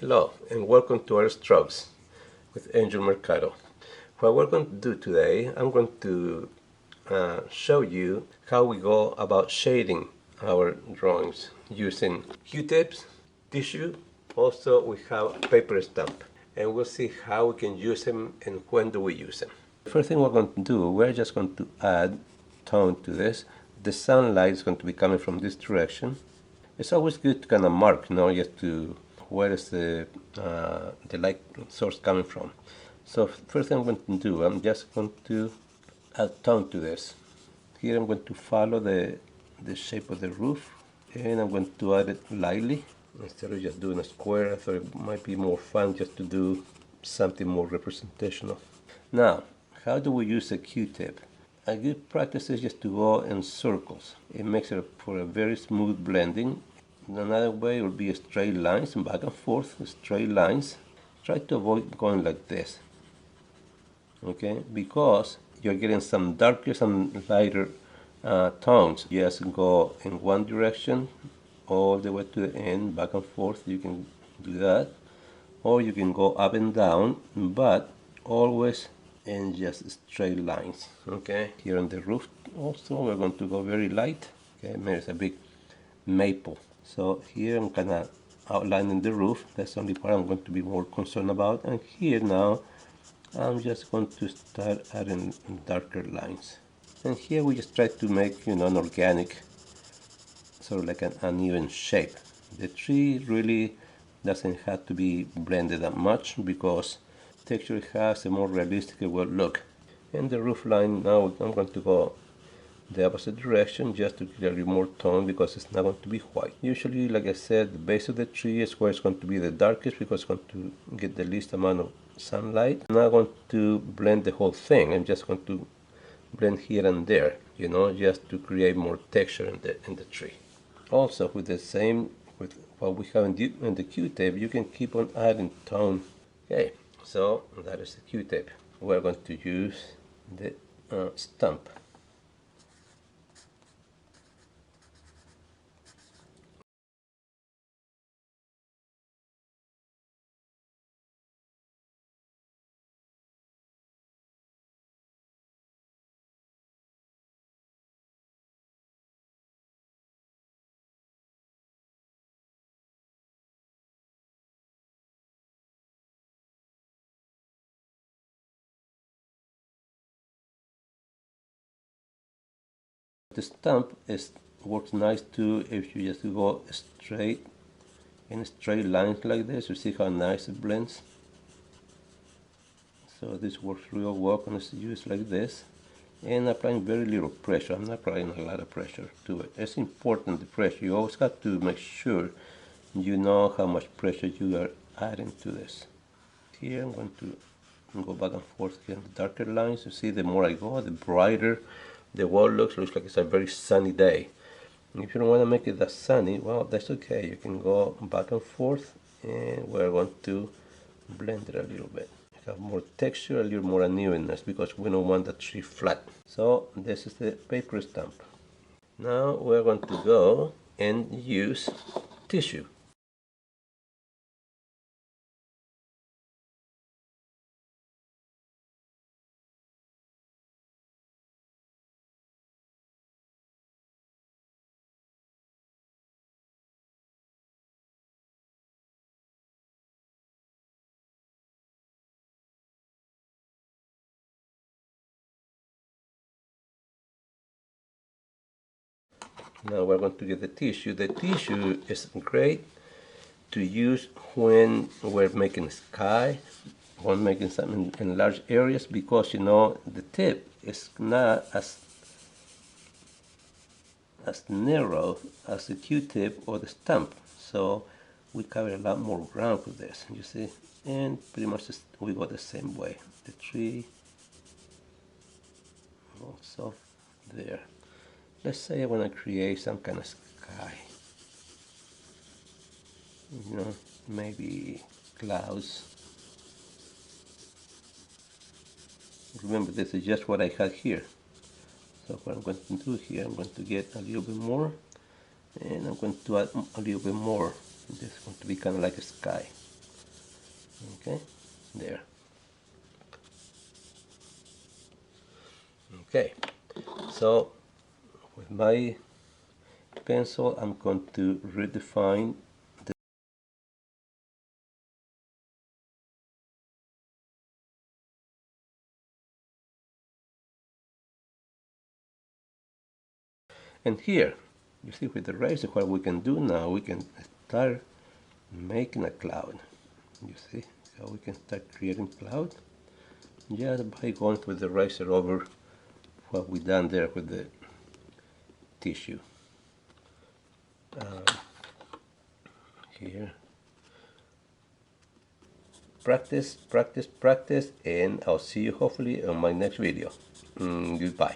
Hello and welcome to our strokes with Angel Mercado. What we're going to do today, I'm going to show you how we go about shading our drawings using Q-tips, tissue, also we have paper stamp, and we'll see how we can use them and when do we use them. The first thing we're going to do, we're just going to add tone to this. The sunlight is going to be coming from this direction. It's always good to kind of mark, just to where is the light source coming from. So first thing I'm going to do, I'm just going to add tone to this. Here I'm going to follow the shape of the roof, and I'm going to add it lightly. Instead of just doing a square, I thought it might be more fun just to do something more representational. Now, how do we use a Q-tip? A good practice is just to go in circles. It makes it for a very smooth blending. Another way would be straight lines, back and forth, straight lines. Try to avoid going like this, okay? Because you're getting some darker, some lighter tones. Just go in one direction all the way to the end, back and forth. You can do that, or you can go up and down, but always in just straight lines. Okay, here on the roof also we're going to go very light. Okay, there's a big maple, so here I'm kind of outlining the roof. That's the only part I'm going to be more concerned about. And here now I'm just going to start adding darker lines, and here we just try to make an organic, sort of like an uneven shape. The tree really doesn't have to be blended that much because texture has a more realistic look. And the roof line, now I'm going to go the opposite direction just to get a little more tone because it's not going to be white. Usually, like I said, the base of the tree is where it's going to be the darkest because it's going to get the least amount of sunlight. I'm not going to blend the whole thing. I'm just going to blend here and there, just to create more texture in the tree. Also, with what we have in the Q-tape, you can keep on adding tone. Okay, so that is the Q-tape. We're going to use the stump. The stump works nice too if you just go straight in straight lines like this. You see how nice it blends. So this works real well when it's used like this. And applying very little pressure. I'm not applying a lot of pressure to it. It's important, the pressure. You always have to make sure you know how much pressure you are adding to this. Here I'm going to go back and forth here in the darker lines. You see, the more I go, the brighter the wall looks like it's a very sunny day. If you don't want to make it that sunny, well, that's okay. You can go back and forth, and we're going to blend it a little bit. Have more texture, a little more unevenness, because we don't want the tree flat. So this is the paper stamp. Now we're going to go and use tissue. Now we're going to get the tissue. The tissue is great to use when we're making sky, when making something in large areas, because the tip is not as narrow as the Q-tip or the stump. So we cover a lot more ground with this, you see, and pretty much we go the same way. The tree also there. Let's say I want to create some kind of sky, maybe clouds. Remember, this is just what I had here. So what I'm going to do here, I'm going to get a little bit more, and I'm going to add a little bit more. This is going to be kind of like a sky. Okay, there. Okay, so with my pencil I'm going to redefine the, and here you see with the eraser what we can do now, we can start making a cloud. You see, so we can start creating cloud just by going with the eraser over what we done there with the tissue. Here, practice, practice, practice, and I'll see you hopefully on my next video. Goodbye.